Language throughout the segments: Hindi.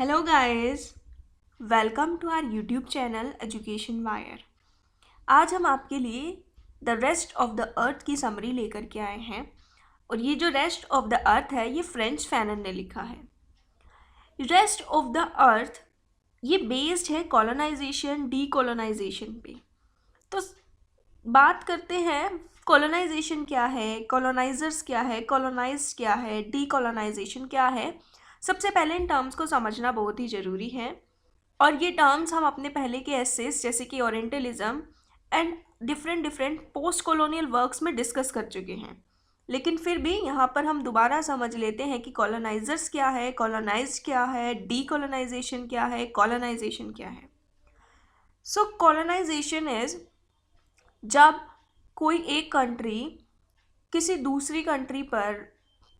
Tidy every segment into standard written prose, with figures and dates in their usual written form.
Hello guys, welcome to our YouTube channel education wire. आज हम आपके लिए the rest of the earth की समरी लेकर के आए हैं और ये जो रेस्ट ऑफ द अर्थ है ये फ्रेंच फैनन ने लिखा है। रेस्ट ऑफ द अर्थ ये बेस्ड है कॉलोनाइजेशन डीकोलोनाइजेशन पे। तो बात करते हैं कॉलोनाइजेशन क्या है, कॉलोनाइजर्स क्या है, कॉलोनाइज्ड क्या है, डीकोलोनाइजेशन क्या है। सबसे पहले इन टर्म्स को समझना बहुत ही ज़रूरी है और ये टर्म्स हम अपने पहले के एसेस जैसे कि orientalism and different post colonial works में डिस्कस कर चुके हैं, लेकिन फिर भी यहाँ पर हम दोबारा समझ लेते हैं कि कॉलोनाइजर्स क्या है, कॉलोनाइज्ड क्या है, डीकोलोनाइजेशन क्या है, कॉलोनाइजेशन क्या है। सो कॉलोनाइजेशन इज जब कोई एक कंट्री किसी दूसरी कंट्री पर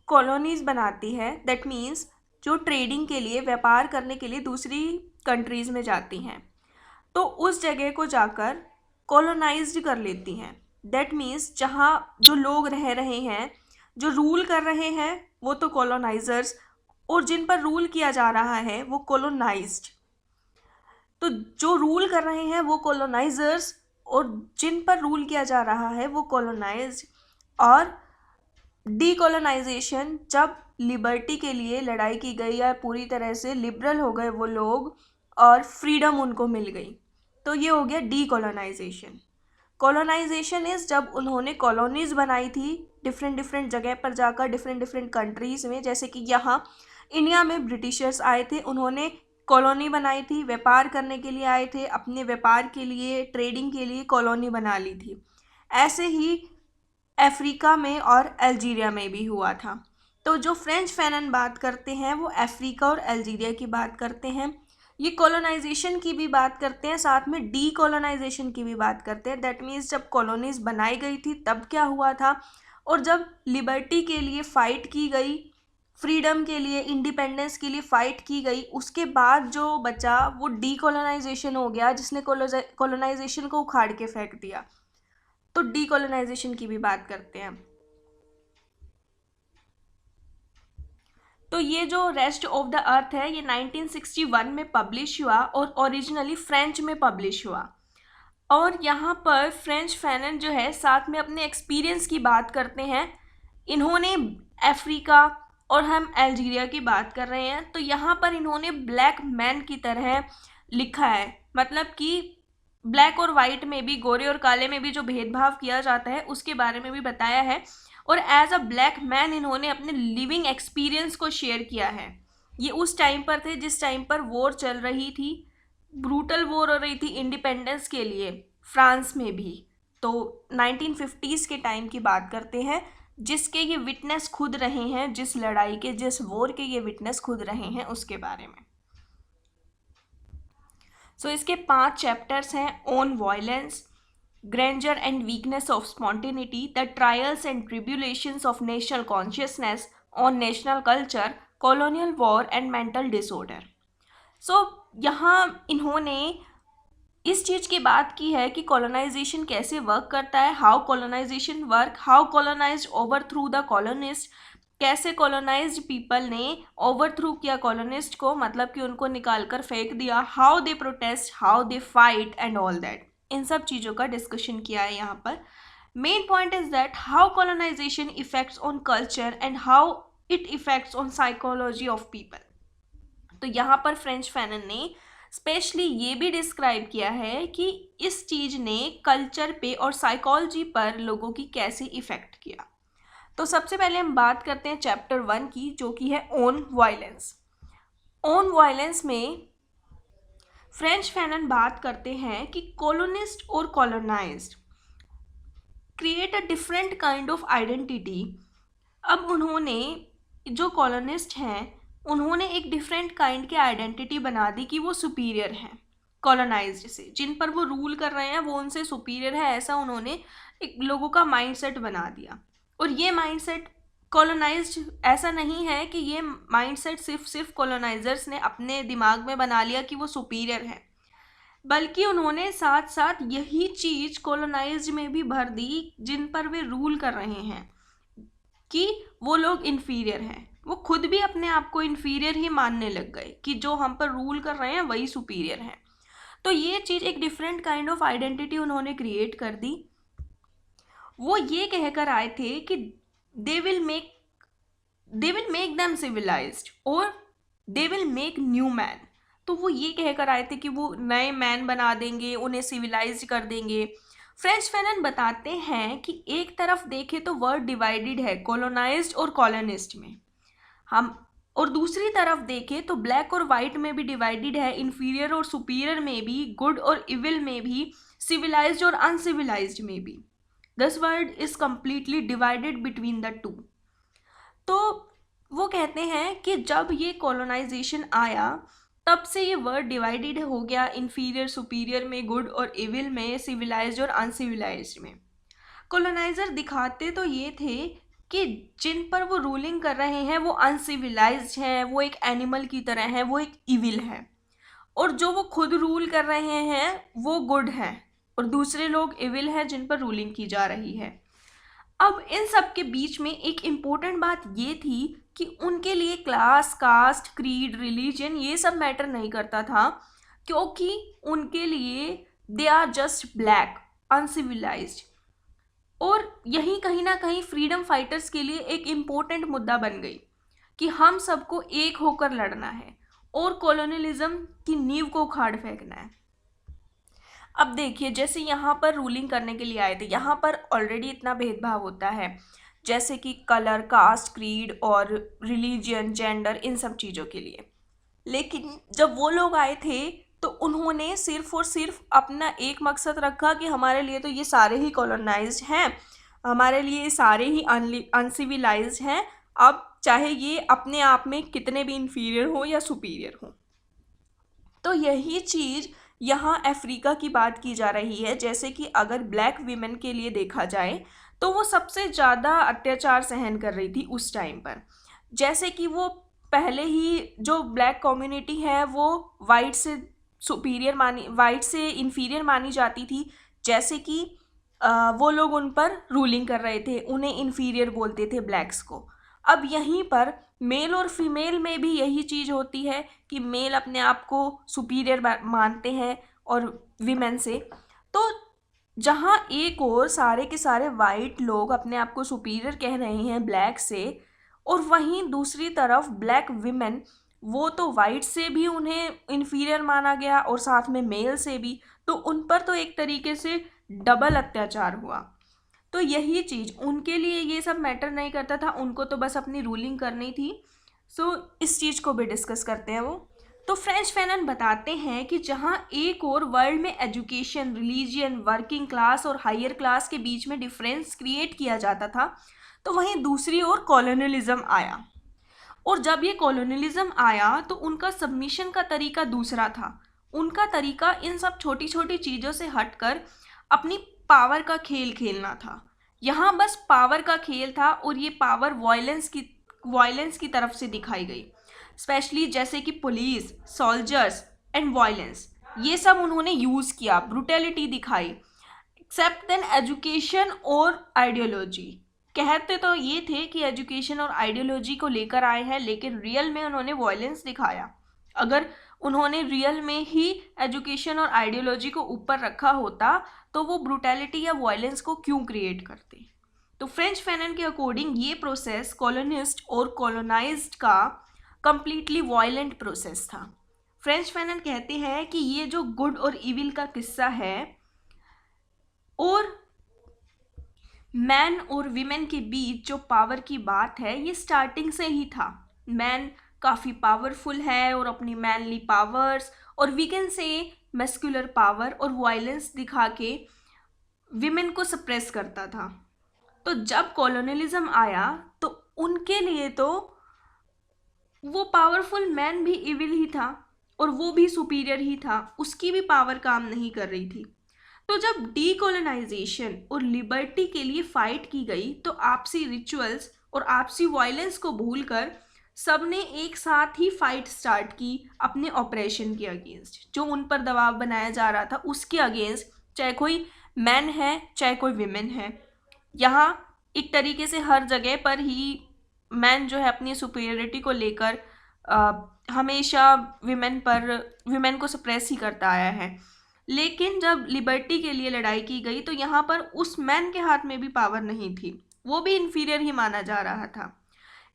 कॉलोनीज बनाती है, दैट मीन्स जो ट्रेडिंग के लिए, व्यापार करने के लिए दूसरी कंट्रीज़ में जाती हैं तो उस जगह को जाकर कॉलोनाइज्ड कर लेती हैं। दैट मीन्स जहाँ जो लोग रह रहे हैं, जो रूल कर रहे हैं वो तो कॉलोनाइजर्स, और जिन पर रूल किया जा रहा है वो कॉलोनाइज्ड। तो जो रूल कर रहे हैं वो कॉलोनाइजर्स और जिन पर रूल किया जा रहा है वो कॉलोनाइज्ड। और डीकोलोनाइजेशन जब लिबर्टी के लिए लड़ाई की गई या पूरी तरह से लिबरल हो गए वो लोग और फ्रीडम उनको मिल गई, तो ये हो गया डीकोलोनाइजेशन। कॉलोनाइजेशन इज़ जब उन्होंने कॉलोनीज़ बनाई थी डिफरेंट जगह पर जाकर, डिफरेंट कंट्रीज़ में। जैसे कि यहाँ इंडिया में ब्रिटिशर्स आए थे, उन्होंने कॉलोनी बनाई थी, व्यापार करने के लिए आए थे, अपने व्यापार के लिए, ट्रेडिंग के लिए कॉलोनी बना ली थी। ऐसे ही अफ्रीका में और अल्जीरिया में भी हुआ था। तो जो फ्रेंच फैनन बात करते हैं वो अफ्रीका और अल्जीरिया की बात करते हैं। ये कॉलोनाइजेशन की भी बात करते हैं, साथ में डीकोलोनाइजेशन की भी बात करते हैं। दैट मीन्स जब कॉलोनीज बनाई गई थी तब क्या हुआ था, और जब लिबर्टी के लिए फ़ाइट की गई, फ्रीडम के लिए, इंडिपेंडेंस के लिए फ़ाइट की गई, उसके बाद जो बचा वो डीकोलोनाइजेशन हो गया, जिसने कॉलोनाइजेशन को उखाड़ के फेंक दिया। तो डीकोलोनाइजेशन की भी बात करते हैं। तो ये जो रेस्ट ऑफ द अर्थ है ये 1961 में पब्लिश हुआ और ओरिजिनली फ्रेंच में पब्लिश हुआ। और यहाँ पर फ्रेंच फैनन जो है साथ में अपने एक्सपीरियंस की बात करते हैं। इन्होंने अफ्रीका और हम अल्जीरिया की बात कर रहे हैं, तो यहाँ पर इन्होंने ब्लैक मैन की तरह लिखा है। मतलब कि ब्लैक और वाइट में भी, गोरे और काले में भी जो भेदभाव किया जाता है उसके बारे में भी बताया है। और एज अ ब्लैक मैन इन्होंने अपने लिविंग एक्सपीरियंस को शेयर किया है। ये उस टाइम पर थे जिस टाइम पर वॉर चल रही थी, ब्रूटल वॉर हो रही थी इंडिपेंडेंस के लिए, फ्रांस में भी। तो 1950s के टाइम की बात करते हैं, जिसके ये विटनेस खुद रहे हैं, जिस लड़ाई के, जिस वॉर के ये विटनेस खुद रहे हैं उसके बारे में। सो इसके 5 चैप्टर्स हैं। On violence, grandeur and weakness of spontaneity, the trials and tribulations of national consciousness, on national culture, colonial war and mental disorder. So यहाँ इन्होंने इस चीज़ की बात की है कि कॉलोनाइजेशन कैसे वर्क करता है, how colonization work, how colonized over through the colonist, कैसे कॉलोनाइज्ड पीपल ने ओवर थ्रू किया कॉलोनिस्ट को, मतलब कि उनको निकाल कर फेंक दिया, how they protest, how they fight and all that. इन सब चीज़ों का डिस्कशन किया है यहाँ पर। Main point is that how colonization effects on culture and how it effects on psychology of people. तो यहाँ पर फ्रेंच फैनन ने स्पेशली ये भी डिस्क्राइब किया है कि इस चीज़ ने कल्चर पे और साइकोलॉजी पर लोगों की कैसे इफ़ेक्ट किया। तो सबसे पहले हम बात करते हैं चैप्टर 1 की, जो कि है ऑन वायलेंस। ऑन वायलेंस में फ्रेंच फैनन बात करते हैं कि कॉलोनिस्ट और colonised create a different kind of identity. अब उन्होंने, जो कॉलोनिस्ट हैं, उन्होंने एक डिफरेंट काइंड की आइडेंटिटी बना दी कि वो सुपीरियर हैं कॉलोनाइज्ड से, जिन पर वो रूल कर रहे हैं वो उनसे सुपीरियर है, ऐसा उन्होंने एक लोगों का माइंडसेट बना दिया। और ये माइंडसेट कॉलोनाइज्ड ऐसा नहीं है कि ये माइंडसेट सिर्फ कॉलोनाइजर्स ने अपने दिमाग में बना लिया कि वो सुपीरियर है, बल्कि उन्होंने साथ साथ यही चीज़ कॉलोनाइज्ड में भी भर दी जिन पर वे रूल कर रहे हैं कि वो लोग इन्फीरियर हैं। वो खुद भी अपने आप को इन्फीरियर ही मानने लग गए कि जो हम पर रूल कर रहे हैं वही सुपीरियर हैं। तो ये चीज़ एक डिफरेंट काइंड ऑफ आइडेंटिटी उन्होंने क्रिएट कर दी। वो ये कहकर आए थे कि they will make them civilized और they will make new man. तो वो ये कहकर आए थे कि वो नए मैन बना देंगे, उन्हें सिविलाइज कर देंगे। फ्रेंच फैनन बताते हैं कि एक तरफ देखें तो वर्ड डिवाइडेड है कॉलोनाइज्ड और कॉलोनिस्ट में, हम और दूसरी तरफ देखें तो ब्लैक और वाइट में भी डिवाइडेड है, इन्फीरियर और सुपीरियर में भी, गुड और इविल में भी, सिविलाइज्ड और अनसिविलाइज्ड में भी। This word is completely divided between the two. तो वो कहते हैं कि जब ये कॉलोनाइजेशन आया तब से ये वर्ड डिवाइडेड हो गया, इन्फीरियर सुपीरियर में, गुड और इविल में, सिविलाइज्ड और अनसिविलाइज्ड में। कॉलोनाइजर दिखाते तो ये थे कि जिन पर वो रूलिंग कर रहे हैं वो अनसिविलाइज्ड हैं, वो एक एनिमल की तरह हैं, वो एक इविल है, और जो वो खुद रूल कर रहे हैं वो गुड हैं, और दूसरे लोग इविल हैं जिन पर रूलिंग की जा रही है। अब इन सब के बीच में एक इम्पोर्टेंट बात ये थी कि उनके लिए क्लास, कास्ट, क्रीड, रिलीजन ये सब मैटर नहीं करता था, क्योंकि उनके लिए they are just black, uncivilised. और यही कहीं ना कहीं फ्रीडम फाइटर्स के लिए एक इम्पोर्टेंट मुद्दा बन गई कि हम सबको एक होकर लड़ना है और कॉलोनियलिज्म की नींव को उखाड़ फेंकना है। अब देखिए, जैसे यहाँ पर रूलिंग करने के लिए आए थे, यहाँ पर ऑलरेडी इतना भेदभाव होता है, जैसे कि कलर, कास्ट, क्रीड और रिलीजियन, जेंडर, इन सब चीज़ों के लिए। लेकिन जब वो लोग आए थे तो उन्होंने सिर्फ और सिर्फ अपना एक मकसद रखा कि हमारे लिए तो ये सारे ही कॉलोनाइज्ड हैं, हमारे लिए सारे ही अनसिविलाइज्ड हैं, अब चाहे ये अपने आप में कितने भी इन्फीरियर हो या सुपीरियर हो। तो यही चीज़ यहाँ अफ्रीका की बात की जा रही है। जैसे कि अगर ब्लैक वीमेन के लिए देखा जाए तो वो सबसे ज़्यादा अत्याचार सहन कर रही थी उस टाइम पर। जैसे कि वो पहले ही जो ब्लैक कम्युनिटी है वो वाइट से वाइट से इन्फीरियर मानी जाती थी। जैसे कि वो लोग उन पर रूलिंग कर रहे थे, उन्हें इन्फीरियर बोलते थे ब्लैक्स को। अब यहीं पर मेल और फीमेल में भी यही चीज़ होती है कि मेल अपने आप को सुपीरियर मानते हैं और विमेन से। तो जहाँ एक और सारे के सारे वाइट लोग अपने आप को सुपीरियर कह रहे हैं ब्लैक से, और वहीं दूसरी तरफ ब्लैक विमेन, वो तो वाइट से भी उन्हें इन्फीरियर माना गया और साथ में मेल से भी, तो उन पर तो एक तरीके से डबल अत्याचार हुआ। तो यही चीज़ उनके लिए ये सब मैटर नहीं करता था, उनको तो बस अपनी रूलिंग करनी थी। सो इस चीज़ को भी डिस्कस करते हैं वो। तो फ्रेंच फैनन बताते हैं कि जहाँ एक और वर्ल्ड में एजुकेशन, रिलीजियन, वर्किंग क्लास और हायर क्लास के बीच में डिफरेंस क्रिएट किया जाता था, तो वहीं दूसरी ओर कॉलोनियलिज्म आया। और जब ये कॉलोनियलिज्म आया तो उनका सबमिशन का तरीका दूसरा था। उनका तरीका इन सब छोटी छोटी चीज़ों से हटकर अपनी पावर का खेल खेलना था। यहाँ बस पावर का खेल था, और ये पावर वायलेंस की तरफ से दिखाई गई। स्पेशली जैसे कि पुलिस, सोल्जर्स एंड वायलेंस, ये सब उन्होंने यूज़ किया, ब्रुटैलिटी दिखाई। एक्सेप्ट देन एजुकेशन और आइडियोलॉजी, कहते तो ये थे कि एजुकेशन और आइडियोलॉजी को लेकर आए हैं, लेकिन रियल में उन्होंने वायलेंस दिखाया। अगर उन्होंने रियल में ही एजुकेशन और आइडियोलॉजी को ऊपर रखा होता तो वो ब्रुटैलिटी या वायलेंस को क्यों क्रिएट करते। तो फ्रेंच फैनन के अकॉर्डिंग ये प्रोसेस कॉलोनिस्ट और कॉलोनाइज्ड का कंप्लीटली वायलेंट प्रोसेस था। फ्रेंच फैनन कहते हैं कि ये जो गुड और इविल का किस्सा है, और मैन और विमेन के बीच जो पावर की बात है, ये स्टार्टिंग से ही था। मैन काफ़ी पावरफुल है और अपनी मैनली पावर्स और we can say muscular power और वायलेंस दिखा के विमेन को सप्रेस करता था। तो जब कॉलोनियलिज्म आया तो उनके लिए तो वो पावरफुल मैन भी इविल ही था और वो भी सुपीरियर ही था, उसकी भी पावर काम नहीं कर रही थी। तो जब डीकोलोनाइजेशन और लिबर्टी के लिए फाइट की गई तो आपसी रिचुअल्स और आपसी वायलेंस को भूलकर सबने एक साथ ही फाइट स्टार्ट की अपने ऑपरेशन के अगेंस्ट, जो उन पर दबाव बनाया जा रहा था उसके अगेंस्ट, चाहे कोई मैन है चाहे कोई विमेन है। यहाँ एक तरीके से हर जगह पर ही मैन जो है अपनी सुपीरियरिटी को लेकर हमेशा विमेन को सप्रेस ही करता आया है। लेकिन जब लिबर्टी के लिए लड़ाई की गई तो यहाँ पर उस मैन के हाथ में भी पावर नहीं थी, वो भी इन्फीरियर ही माना जा रहा था।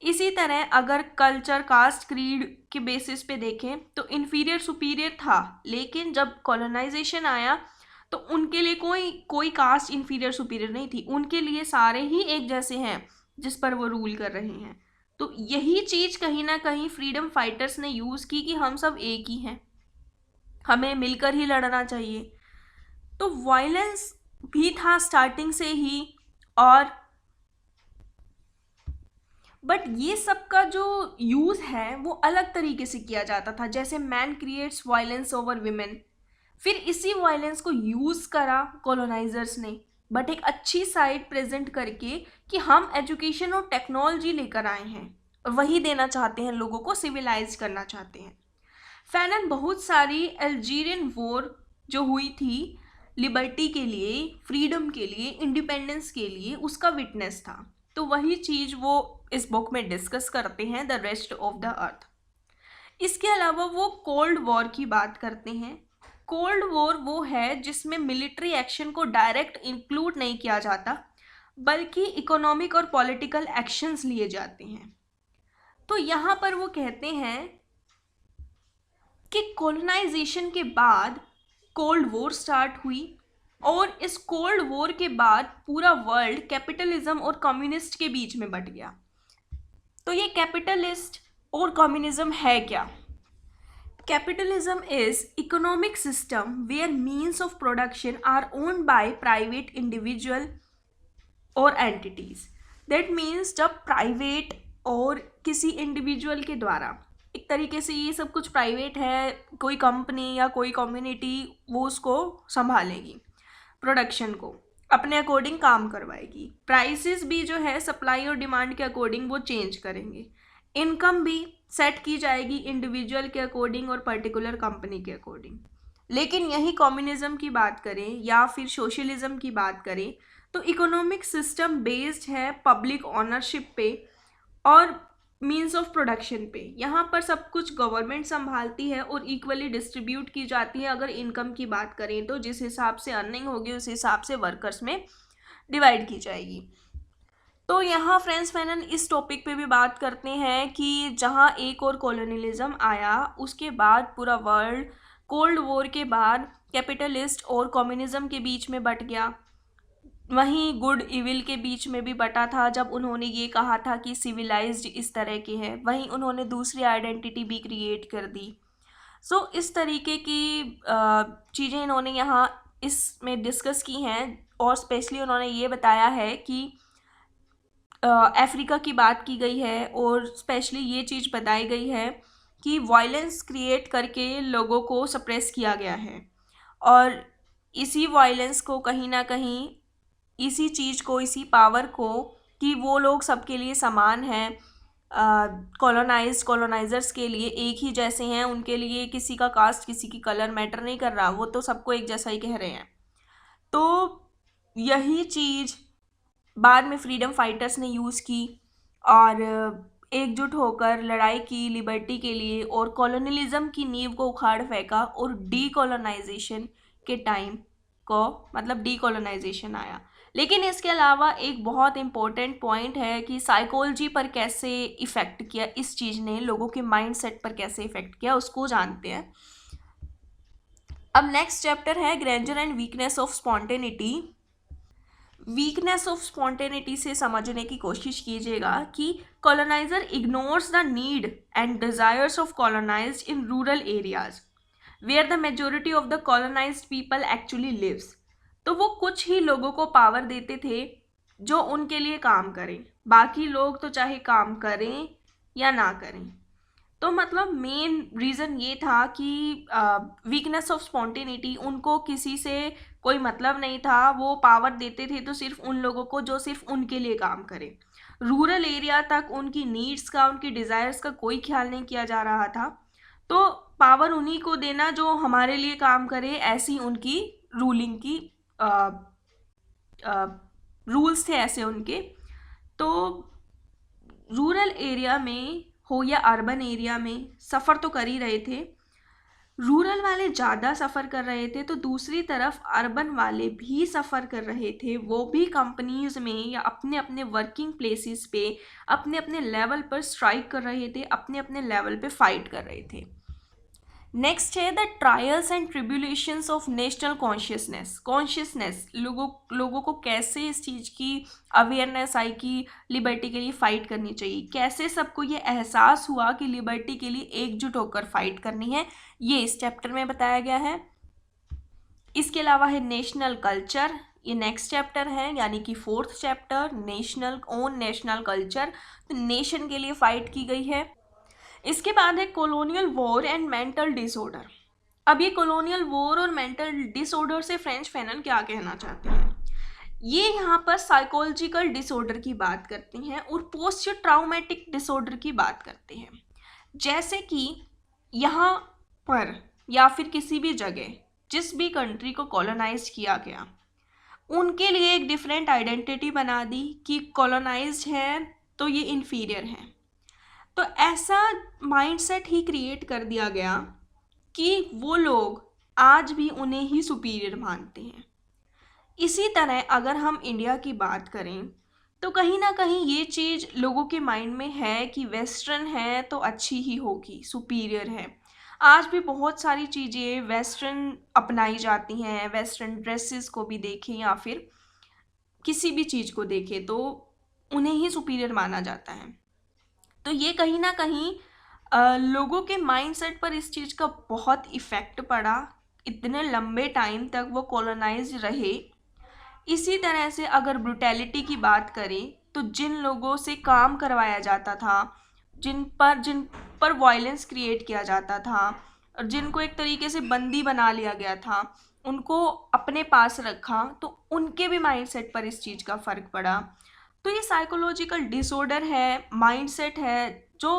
इसी तरह अगर कल्चर, कास्ट, क्रीड के बेसिस पे देखें तो इन्फीरियर सुपीरियर था, लेकिन जब कॉलोनाइजेशन आया तो उनके लिए कोई कास्ट इन्फीरियर सुपीरियर नहीं थी, उनके लिए सारे ही एक जैसे हैं जिस पर वो रूल कर रहे हैं। तो यही चीज़ कहीं ना कहीं फ्रीडम फाइटर्स ने यूज़ की कि हम सब एक ही हैं, हमें मिलकर ही लड़ना चाहिए। तो वायलेंस भी था स्टार्टिंग से ही, और बट ये सब का जो यूज़ है वो अलग तरीके से किया जाता था, जैसे man creates violence over women, फिर इसी वायलेंस को यूज़ करा कॉलोनाइजर्स ने, बट एक अच्छी साइड प्रेजेंट करके कि हम एजुकेशन और टेक्नोलॉजी लेकर आए हैं और वही देना चाहते हैं, लोगों को सिविलाइज करना चाहते हैं। फैनन बहुत सारी अल्जीरियन वॉर जो हुई थी लिबर्टी के लिए, फ्रीडम के लिए, इंडिपेंडेंस के लिए, उसका विटनेस था। तो वही चीज़ वो इस बुक में डिस्कस करते हैं, द रेस्ट ऑफ द अर्थ। इसके अलावा वो कोल्ड वॉर की बात करते हैं। कोल्ड वॉर वो है जिसमें मिलिट्री एक्शन को डायरेक्ट इंक्लूड नहीं किया जाता, बल्कि इकोनॉमिक और पॉलिटिकल एक्शंस लिए जाते हैं। तो यहाँ पर वो कहते हैं कि कॉलोनाइजेशन के बाद कोल्ड वॉर स्टार्ट हुई, और इस कोल्ड वॉर के बाद पूरा वर्ल्ड कैपिटलिज्म और कम्युनिस्ट के बीच में बट गया। तो ये कैपिटलिस्ट और कम्युनिज्म है क्या? Capitalism is economic system where means of production are owned by private individual और entities. That means जब प्राइवेट और किसी इंडिविजुअल के द्वारा, एक तरीके से ये सब कुछ प्राइवेट है, कोई कंपनी या कोई कम्युनिटी वो उसको संभालेगी, प्रोडक्शन को अपने अकॉर्डिंग काम करवाएगी, प्राइसेस भी जो है सप्लाई और डिमांड के अकॉर्डिंग वो चेंज करेंगे, इनकम भी सेट की जाएगी इंडिविजुअल के अकॉर्डिंग और पर्टिकुलर कंपनी के अकॉर्डिंग। लेकिन यही कम्युनिज्म की बात करें या फिर सोशलिज्म की बात करें तो इकोनॉमिक सिस्टम बेस्ड है पब्लिक ओनरशिप पे और मींस ऑफ प्रोडक्शन पे। यहाँ पर सब कुछ गवर्नमेंट संभालती है और इक्वली डिस्ट्रीब्यूट की जाती है। अगर इनकम की बात करें तो जिस हिसाब से अर्निंग होगी उस हिसाब से वर्कर्स में डिवाइड की जाएगी। तो यहाँ फ्रेंड्स फैनन इस टॉपिक पे भी बात करते हैं कि जहाँ एक और कॉलोनियलिज्म आया उसके बाद पूरा वर्ल्ड कोल्ड वॉर के बाद कैपिटलिस्ट और कम्युनिज्म के बीच में बट गया। वहीं गुड इविल के बीच में भी बटा था जब उन्होंने ये कहा था कि सिविलाइज्ड इस तरह के हैं, वहीं उन्होंने दूसरी आइडेंटिटी भी क्रिएट कर दी। सो इस तरीके की चीज़ें इन्होंने यहाँ इसमें डिस्कस की हैं, और स्पेशली उन्होंने ये बताया है कि अफ्रीका की बात की गई है और स्पेशली ये चीज़ बताई गई है कि वायलेंस क्रिएट करके लोगों को सप्रेस किया गया है, और इसी वायलेंस को कहीं ना कहीं, इसी चीज़ को, इसी पावर को कि वो लोग सबके लिए समान हैं, कॉलोनाइजर्स के लिए एक ही जैसे हैं, उनके लिए किसी का कास्ट किसी की कलर मैटर नहीं कर रहा, वो तो सबको एक जैसा ही कह रहे हैं। तो यही चीज़ बाद में फ्रीडम फाइटर्स ने यूज़ की और एकजुट होकर लड़ाई की लिबर्टी के लिए, और कॉलोनियलिज्म की नींव को उखाड़ फेंका, और डीकॉलोनाइजेशन के टाइम को मतलब डीकॉलोनाइजेशन आया। लेकिन इसके अलावा एक बहुत इम्पोर्टेंट पॉइंट है कि साइकोलॉजी पर कैसे इफ़ेक्ट किया इस चीज़ ने, लोगों के माइंडसेट पर कैसे इफ़ेक्ट किया, उसको जानते हैं। अब नेक्स्ट चैप्टर है grandeur and weakness of spontaneity. Weakness of spontaneity से समझने की कोशिश कीजिएगा कि coloniser ignores the need and desires of colonised in rural areas where the majority of the colonised people actually lives. तो वो कुछ ही लोगों को पावर देते थे जो उनके लिए काम करें, बाकी लोग तो चाहे काम करें या ना करें। तो मतलब मेन रीज़न ये था कि वीकनेस ऑफ स्पॉन्टेनिटी, उनको किसी से कोई मतलब नहीं था, वो पावर देते थे तो सिर्फ उन लोगों को जो सिर्फ उनके लिए काम करे। रूरल एरिया तक उनकी नीड्स का, उनकी डिज़ायर्स का कोई ख्याल नहीं किया जा रहा था। तो पावर उन्हीं को देना जो हमारे लिए काम करे, ऐसी उनकी रूलिंग की रूल्स थे ऐसे उनके। तो रूरल एरिया में हो या अर्बन एरिया में सफ़र तो कर ही रहे थे। रूरल वाले ज़्यादा सफ़र कर रहे थे तो दूसरी तरफ अर्बन वाले भी सफ़र कर रहे थे, वो भी कंपनीज़ में या अपने अपने वर्किंग प्लेसेस पे अपने अपने लेवल पर स्ट्राइक कर रहे थे, अपने अपने लेवल पे फाइट कर रहे थे। नेक्स्ट है the trials and tribulations of national consciousness लोगों को कैसे इस चीज़ की अवेयरनेस आई कि लिबर्टी के लिए फ़ाइट करनी चाहिए, कैसे सबको ये एहसास हुआ कि लिबर्टी के लिए एकजुट होकर फाइट करनी है, ये इस चैप्टर में बताया गया है। इसके अलावा है नेशनल कल्चर, ये नेक्स्ट चैप्टर है यानी कि 4th चैप्टर, नेशनल कल्चर, तो नेशन के लिए फाइट की गई है। इसके बाद है colonial war and mental disorder. अब ये कॉलोनियल वॉर और मेंटल डिसऑर्डर से फ्रेंच फैनन क्या कहना चाहते हैं, ये यहाँ पर साइकोलॉजिकल डिसऑर्डर की बात करते हैं और पोस्ट ट्राउमेटिक डिसऑर्डर की बात करते हैं। जैसे कि यहाँ पर या फिर किसी भी जगह जिस भी कंट्री को कॉलोनाइज किया गया उनके लिए एक डिफरेंट आइडेंटिटी बना दी कि कॉलोनाइज्ड है तो ये इन्फीरियर हैं। तो ऐसा माइंडसेट ही क्रिएट कर दिया गया कि वो लोग आज भी उन्हें ही सुपीरियर मानते हैं। इसी तरह अगर हम इंडिया की बात करें तो कहीं ना कहीं ये चीज़ लोगों के माइंड में है कि वेस्टर्न है तो अच्छी ही होगी, सुपीरियर है। आज भी बहुत सारी चीज़ें वेस्टर्न अपनाई जाती हैं, वेस्टर्न ड्रेसेस को भी देखें या फिर किसी भी चीज़ को देखें तो उन्हें ही सुपीरियर माना जाता है। तो ये कहीं ना कहीं लोगों के माइंडसेट पर इस चीज़ का बहुत इफ़ेक्ट पड़ा, इतने लंबे टाइम तक वो कॉलोनाइज रहे। इसी तरह से अगर ब्रुटैलिटी की बात करें तो जिन लोगों से काम करवाया जाता था, जिन पर वायलेंस क्रिएट किया जाता था और जिनको एक तरीके से बंदी बना लिया गया था, उनको अपने पास रखा तो उनके भी माइंडसेट पर इस चीज़ का फ़र्क पड़ा। तो ये साइकोलॉजिकल डिसऑर्डर है, माइंडसेट है जो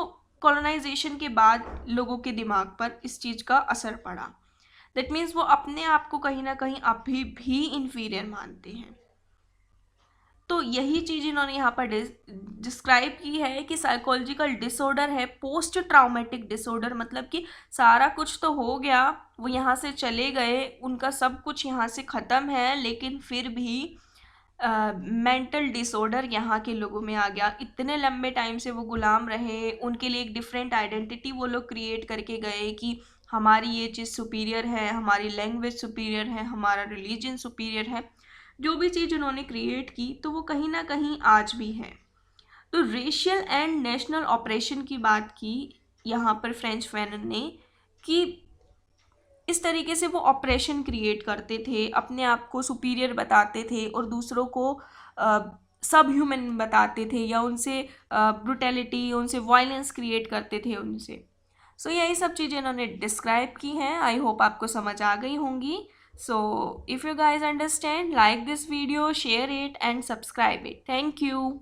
कॉलोनाइजेशन के बाद लोगों के दिमाग पर इस चीज़ का असर पड़ा। दैट मीन्स वो अपने आप को कहीं ना कहीं अभी भी इन्फीरियर मानते हैं। तो यही चीज़ इन्होंने यहाँ पर डिस्क्राइब की है कि साइकोलॉजिकल डिसऑर्डर है पोस्ट ट्राउमेटिक डिसऑर्डर, मतलब कि सारा कुछ तो हो गया, वो यहाँ से चले गए, उनका सब कुछ यहाँ से ख़त्म है, लेकिन फिर भी मेंटल डिसऑर्डर यहाँ के लोगों में आ गया। इतने लंबे टाइम से वो गुलाम रहे, उनके लिए एक डिफरेंट आइडेंटिटी वो लोग क्रिएट करके गए कि हमारी ये चीज़ सुपीरियर है, हमारी लैंग्वेज सुपीरियर है, हमारा रिलीजन सुपीरियर है। जो भी चीज़ उन्होंने क्रिएट की तो वो कहीं ना कहीं आज भी है। तो रेशियल एंड नेशनल ऑपरेशन की बात की यहाँ पर फ्रेंच फैनन ने कि इस तरीके से वो ऑपरेशन क्रिएट करते थे, अपने आप को सुपीरियर बताते थे और दूसरों को सब ह्यूमन बताते थे या उनसे ब्रुटैलिटी, उनसे वायलेंस क्रिएट करते थे उनसे। सो यही सब चीज़ें इन्होंने डिस्क्राइब की हैं। आई होप आपको समझ आ गई होंगी। So if you guys understand, like this video, share it and subscribe it. Thank you.